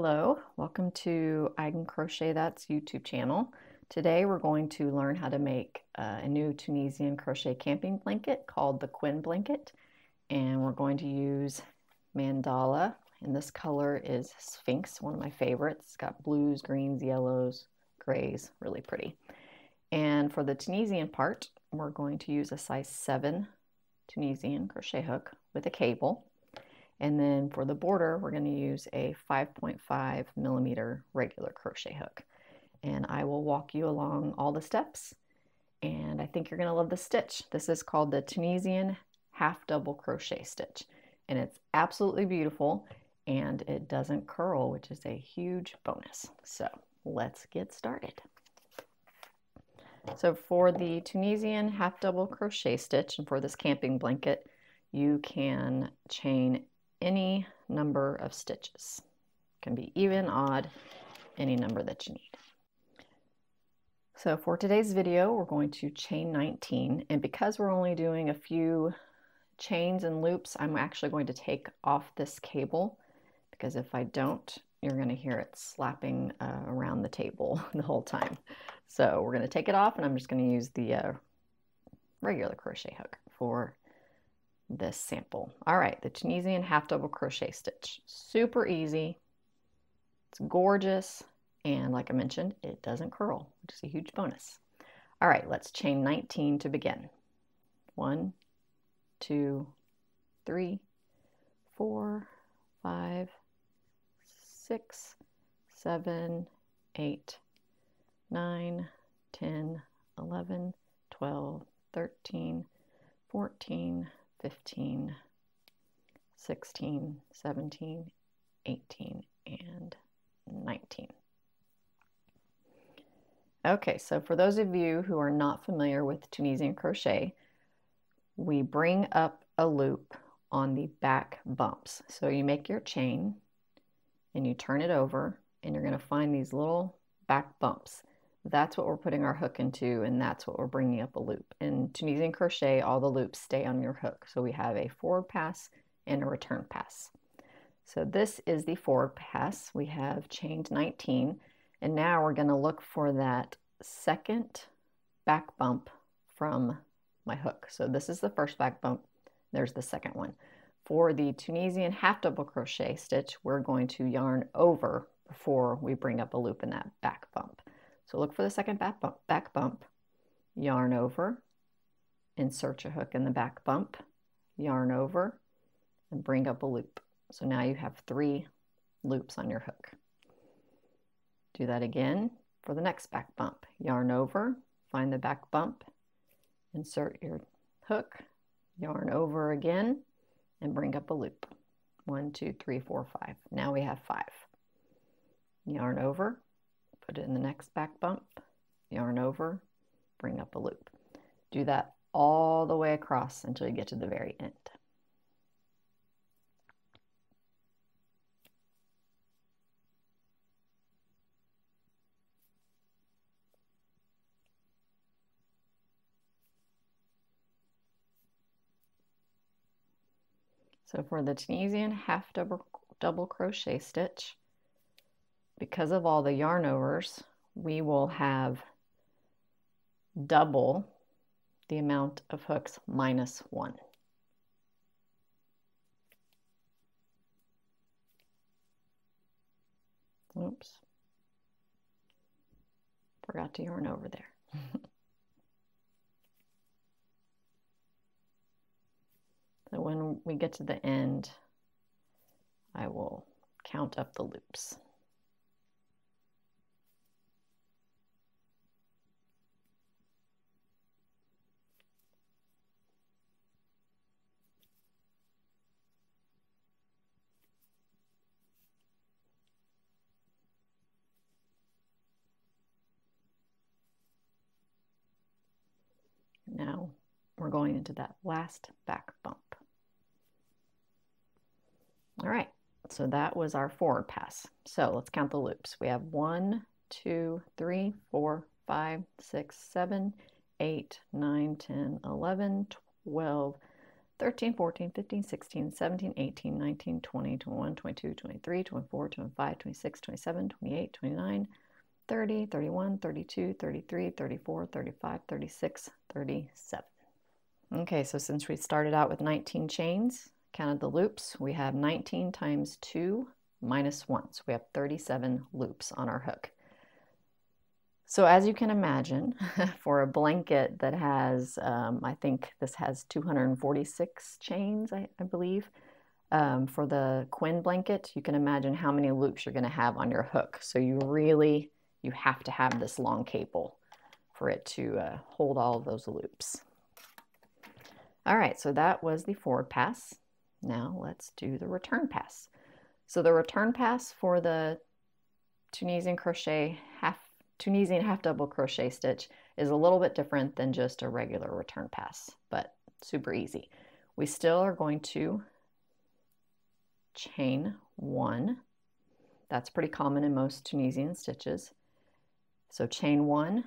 Hello, welcome to I Can Crochet That's YouTube channel. Today we're going to learn how to make a new Tunisian crochet camping blanket called the Quinn blanket, and we're going to use Mandala, and this color is Sphinx, one of my favorites. It's got blues, greens, yellows, grays, really pretty. And for the Tunisian part, we're going to use a size 7 Tunisian crochet hook with a cable. And then for the border, we're going to use a 5.5 millimeter regular crochet hook. And I will walk you along all the steps. And I think you're going to love the stitch. This is called the Tunisian half double crochet stitch. And it's absolutely beautiful. And it doesn't curl, which is a huge bonus. So let's get started. So for the Tunisian half double crochet stitch and for this camping blanket, you can chain any number of stitches. It can be even, odd, any number that you need. So for today's video, we're going to chain 19, and because we're only doing a few chains and loops, I'm actually going to take off this cable, because if I don't, you're going to hear it slapping around the table the whole time. So we're going to take it off, and I'm just going to use the regular crochet hook for this sample. All right, the Tunisian half double crochet stitch. Super easy. It's gorgeous. And like I mentioned, it doesn't curl, which is a huge bonus. All right, let's chain 19 to begin. 1, 2, 3, 4, 5, 6, 7, 8, 9, 10, 11, 12, 13, 14, 15, 16, 17, 18, and 19. Okay, so for those of you who are not familiar with Tunisian crochet, we bring up a loop on the back bumps. So you make your chain and you turn it over, and you're going to find these little back bumps. That's what we're putting our hook into, and that's what we're bringing up a loop. In Tunisian crochet, all the loops stay on your hook. So we have a forward pass and a return pass. So this is the forward pass. We have chained 19, and now we're going to look for that second back bump from my hook. So this is the first back bump. There's the second one. For the Tunisian half double crochet stitch, we're going to yarn over before we bring up a loop in that back bump. So look for the second back bump, yarn over, insert your hook in the back bump, yarn over, and bring up a loop. So now you have 3 loops on your hook. Do that again for the next back bump. Yarn over, find the back bump, insert your hook, yarn over again, and bring up a loop. 1, 2, 3, 4, 5. Now we have 5. Yarn over, put it in the next back bump, yarn over, bring up a loop. Do that all the way across until you get to the very end. So for the Tunisian half double crochet stitch, because of all the yarn overs, we will have double the amount of hooks minus 1. Oops. Forgot to yarn over there. So when we get to the end, I will count up the loops. Now we're going into that last back bump. All right, so that was our forward pass. So let's count the loops. We have 1, 2, 3, 4, 5, 6, 7, 8, 9, 10, 11, 12, 13, 14, 15, 16, 17, 18, 19, 20, 21, 22, 23, 24, 25, 26, 27, 28, 29, 30, 31, 32, 33, 34, 35, 36, 37. Okay, so since we started out with 19 chains, counted the loops, we have 19 times 2 minus 1. So we have 37 loops on our hook. So as you can imagine, for a blanket that has, I think this has 246 chains, I believe. For the Quinn blanket, you can imagine how many loops you're going to have on your hook. So you have to have this long cable for it to hold all of those loops. All right, so that was the forward pass. Now let's do the return pass. So the return pass for the Tunisian half double crochet stitch is a little bit different than just a regular return pass, but super easy. We still are going to chain 1. That's pretty common in most Tunisian stitches. So chain 1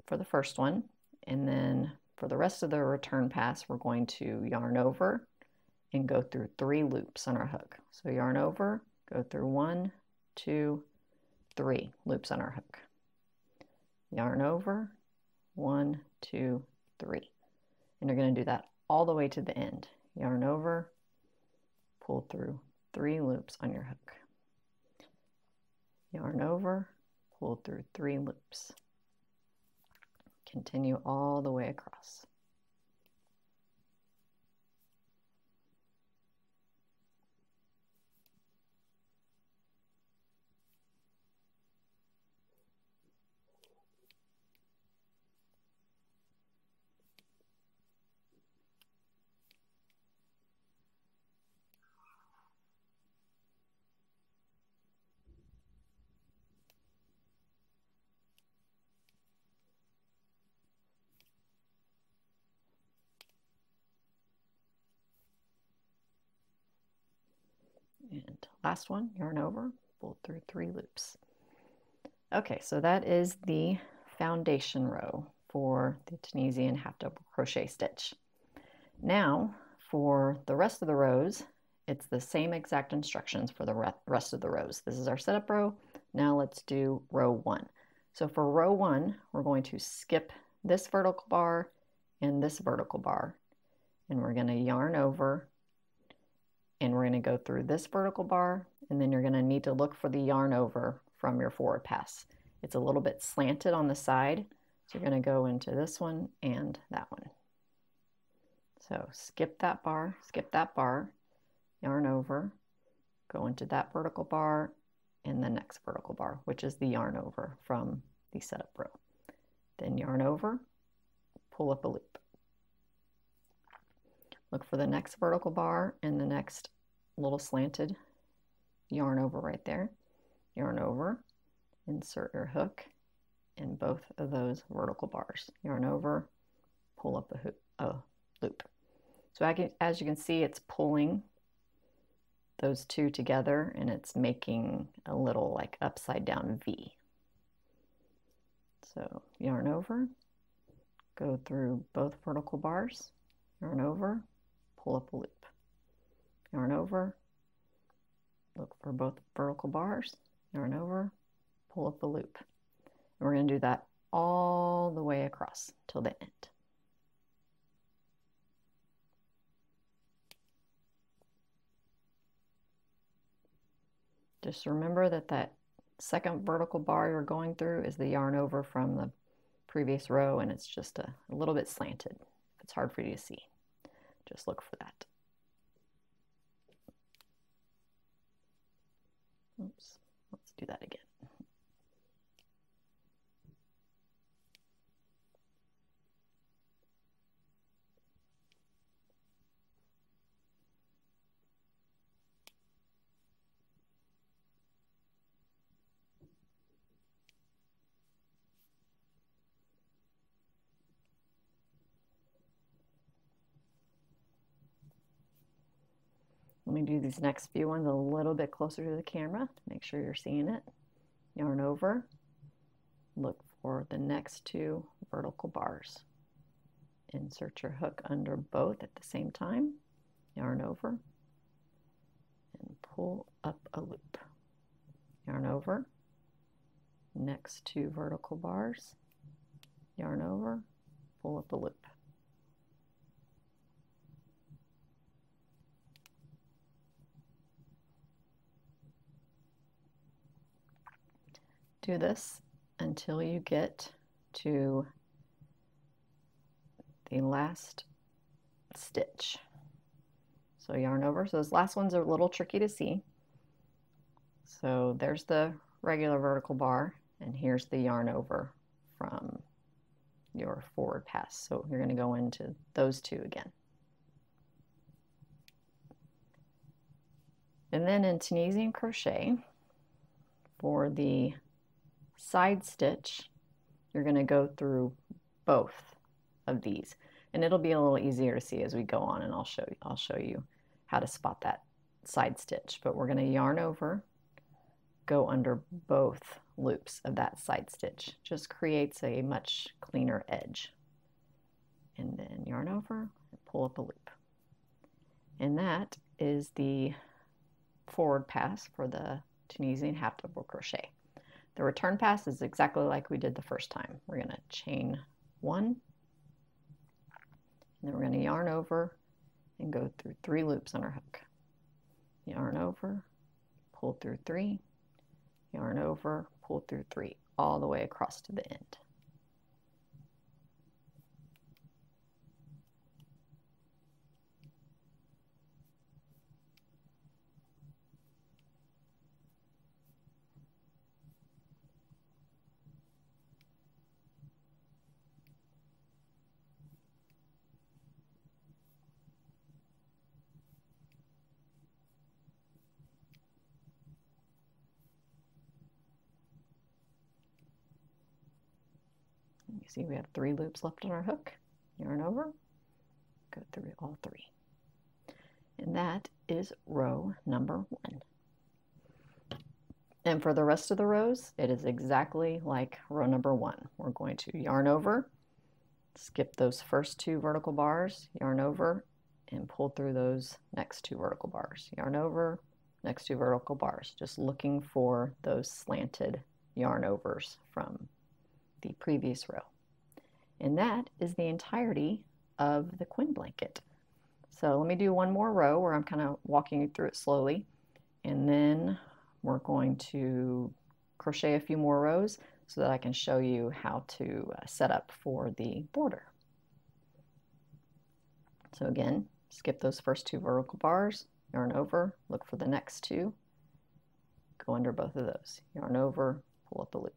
for the first one, and then for the rest of the return pass, we're going to yarn over and go through 3 loops on our hook. So yarn over, go through 1, 2, 3 loops on our hook. Yarn over, 1, 2, 3. And you're going to do that all the way to the end. Yarn over, pull through 3 loops on your hook. Yarn over, pull through 3 loops. Continue all the way across. And last one, yarn over, pull through 3 loops. Okay, so that is the foundation row for the Tunisian half double crochet stitch. Now for the rest of the rows, it's the same exact instructions for the rest of the rows. This is our setup row. Now let's do row 1. So for row 1, we're going to skip this vertical bar and this vertical bar, and we're going to yarn over, and we're going to go through this vertical bar, and then you're going to need to look for the yarn over from your forward pass. It's a little bit slanted on the side, so you're going to go into this one and that one. So skip that bar, yarn over, go into that vertical bar and the next vertical bar, which is the yarn over from the setup row. Then yarn over, pull up a loop. Look for the next vertical bar and the next little slanted yarn over right there. Yarn over, insert your hook in both of those vertical bars. Yarn over, pull up a loop. So as you can see, it's pulling those two together and it's making a little like upside down V. So yarn over, go through both vertical bars, yarn over, pull up a loop. Yarn over, look for both vertical bars, yarn over, pull up a loop. And we're going to do that all the way across till the end. Just remember that that second vertical bar you're going through is the yarn over from the previous row, and it's just a little bit slanted. It's hard for you to see. Just look for that. Oops, let's do that again. Let me do these next few ones a little bit closer to the camera to make sure you're seeing it. Yarn over, look for the next 2 vertical bars. insert your hook under both at the same time, yarn over, and pull up a loop. Yarn over, next 2 vertical bars, yarn over, pull up a loop. Do this until you get to the last stitch. So yarn over. So those last ones are a little tricky to see. So there's the regular vertical bar, and here's the yarn over from your forward pass. So you're going to go into those 2 again. And then in Tunisian crochet, for the side stitch, you're going to go through both of these, and it'll be a little easier to see as we go on, and I'll show you how to spot that side stitch. But we're going to yarn over, go under both loops of that side stitch. Just creates a much cleaner edge. And then yarn over and pull up a loop. And that is the forward pass for the Tunisian half double crochet. The return pass is exactly like we did the first time. We're going to chain 1, and then we're going to yarn over and go through 3 loops on our hook. Yarn over, pull through 3, yarn over, pull through 3, all the way across to the end. You see we have 3 loops left on our hook. Yarn over, go through all 3. And that is row number 1. And for the rest of the rows, it is exactly like row number 1. We're going to yarn over, skip those first 2 vertical bars, yarn over, and pull through those next 2 vertical bars. Yarn over, next 2 vertical bars, just looking for those slanted yarn overs from the previous row. And that is the entirety of the Quinn blanket. So let me do one more row where I'm kind of walking you through it slowly, and then we're going to crochet a few more rows so that I can show you how to set up for the border. So again, skip those first 2 vertical bars, yarn over, look for the next 2, go under both of those, yarn over, pull up a loop.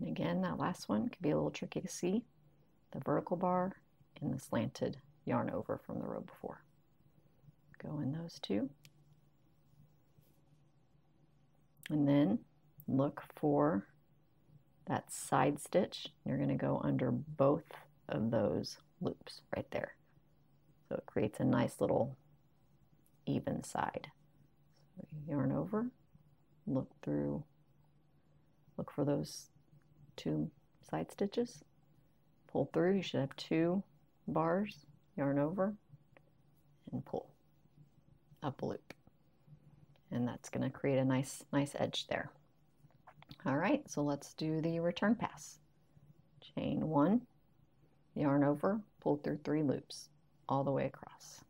And again, that last one could be a little tricky to see, the vertical bar and the slanted yarn over from the row before. Go in those 2. And then look for that side stitch. You're going to go under both of those loops right there. So it creates a nice little even side. So yarn over, look through, look for those 2 side stitches, pull through. You should have 2 bars, yarn over, and pull up a loop. And that's going to create a nice edge there. All right, so let's do the return pass. Chain 1, yarn over, pull through 3 loops all the way across.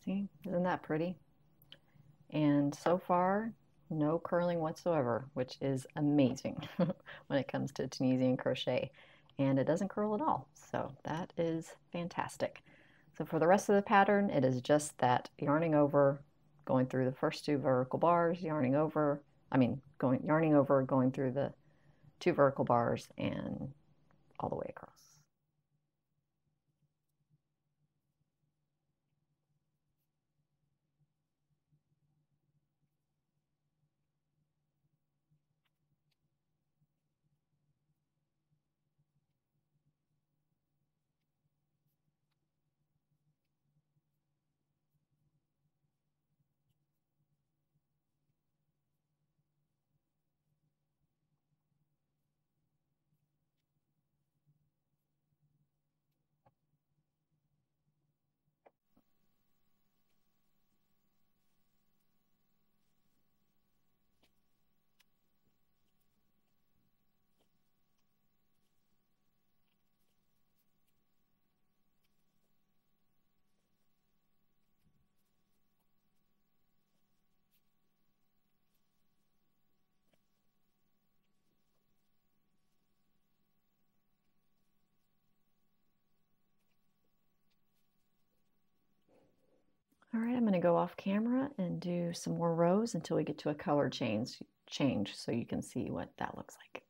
See, isn't that pretty? And so far, no curling whatsoever, which is amazing when it comes to Tunisian crochet. And it doesn't curl at all, so that is fantastic. So for the rest of the pattern, it is just that yarning over, going through the first 2 vertical bars, yarning over, going through the 2 vertical bars and all the way across. All right, I'm going to go off camera and do some more rows until we get to a color change so you can see what that looks like.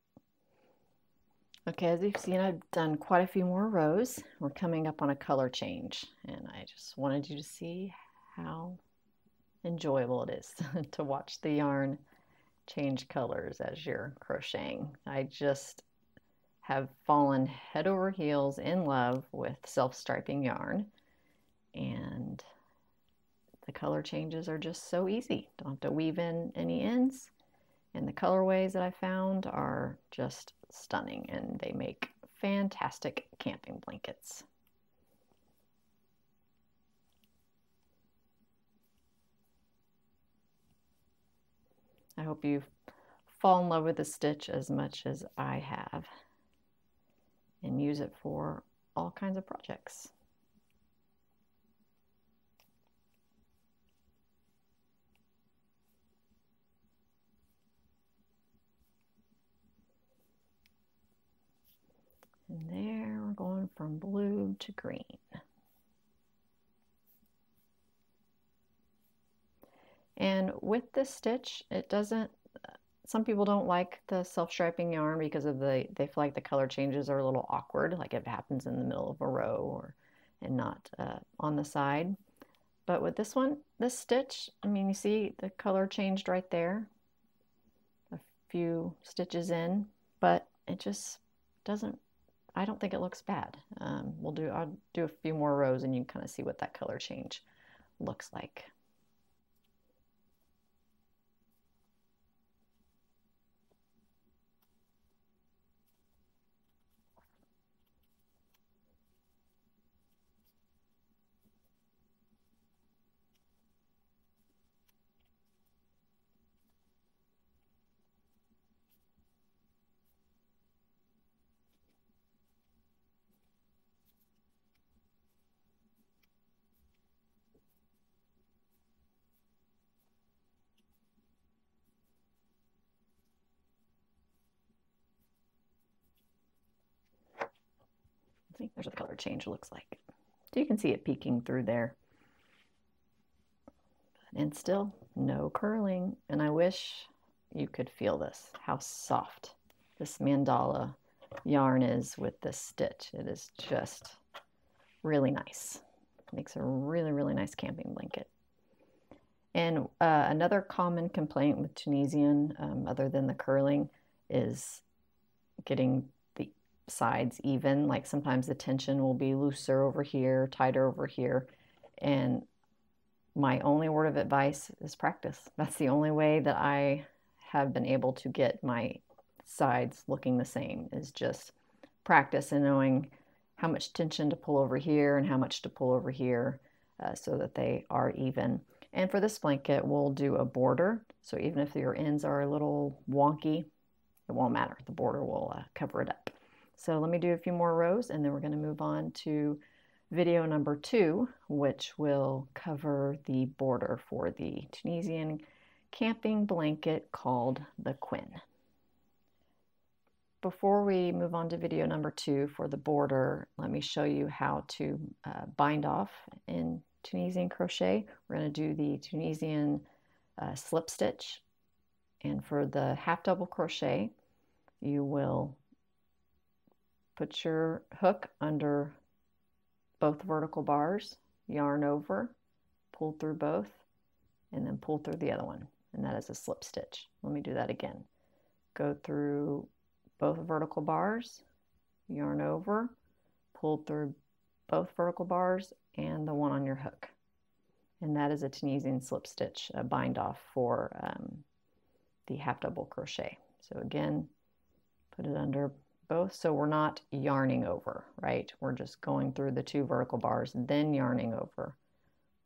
Okay, as you've seen, I've done quite a few more rows. We're coming up on a color change, and I just wanted you to see how enjoyable it is to watch the yarn change colors as you're crocheting. I just have fallen head over heels in love with self-striping yarn, and the color changes are just so easy. Don't have to weave in any ends, and the colorways that I found are just stunning, and they make fantastic camping blankets. I hope you fall in love with the stitch as much as I have and use it for all kinds of projects. And there we're going from blue to green. And with this stitch, it doesn't, some people don't like the self-striping yarn because of they feel like the color changes are a little awkward, like it happens in the middle of a row and not on the side. But with this one, this stitch, I mean, you see the color changed right there, a few stitches in, but it just doesn't, I don't think it looks bad. I'll do a few more rows and you can kind of see what that color change looks like. See, there's what the color change looks like. So you can see it peeking through there. And still no curling. And I wish you could feel this, how soft this mandala yarn is with this stitch. It is just really nice. It makes a really, really nice camping blanket. And another common complaint with Tunisian, other than the curling, is getting the sides even. Like sometimes the tension will be looser over here, tighter over here. And my only word of advice is practice. That's the only way that I have been able to get my sides looking the same, is just practice and knowing how much tension to pull over here and how much to pull over here so that they are even. And for this blanket, we'll do a border. So even if your ends are a little wonky, it won't matter. The border will cover it up. So let me do a few more rows and then we're going to move on to video number 2, which will cover the border for the Tunisian camping blanket called the Quinn. Before we move on to video number 2 for the border, let me show you how to bind off in Tunisian crochet. We're going to do the Tunisian slip stitch, and for the half double crochet you will put your hook under both vertical bars, yarn over, pull through both, and then pull through the other one, and that is a slip stitch. Let me do that again. Go through both vertical bars, yarn over, pull through both vertical bars and the one on your hook, and that is a Tunisian slip stitch bind off for the half double crochet. So again, put it under both, so we're not yarning over, right? We're just going through the 2 vertical bars, then yarning over,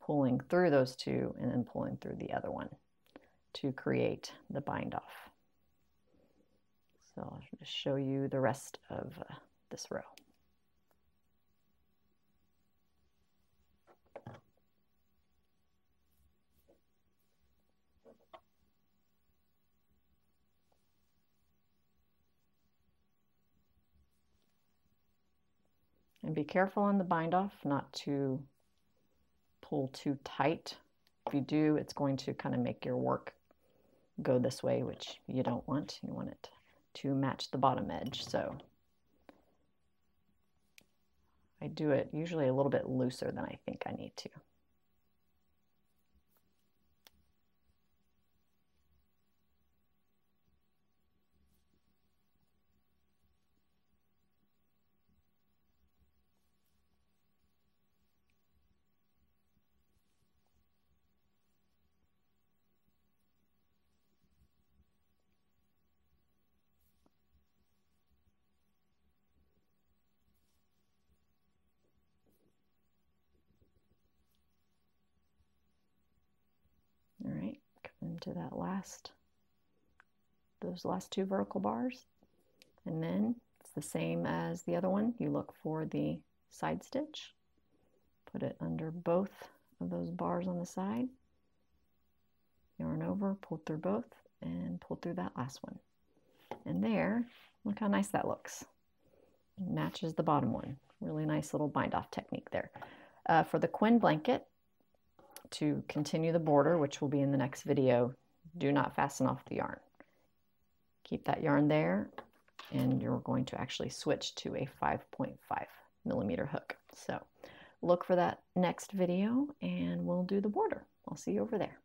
pulling through those 2, and then pulling through the other one to create the bind off. So I'll just show you the rest of this row. And be careful on the bind off not to pull too tight. If you do, it's going to kind of make your work go this way, which you don't want. You want it to match the bottom edge. So I do it usually a little bit looser than I think I need to. All right, come into that those last 2 vertical bars, and then it's the same as the other one. You look for the side stitch, put it under both of those bars on the side, yarn over, pull through both, and pull through that last one. And there, look how nice that looks. It matches the bottom one. Really nice little bind off technique there. For the Quinn blanket, to continue the border, which will be in the next video, do not fasten off the yarn. Keep that yarn there, and you're going to actually switch to a 5.5 millimeter hook. So look for that next video and we'll do the border. I'll see you over there.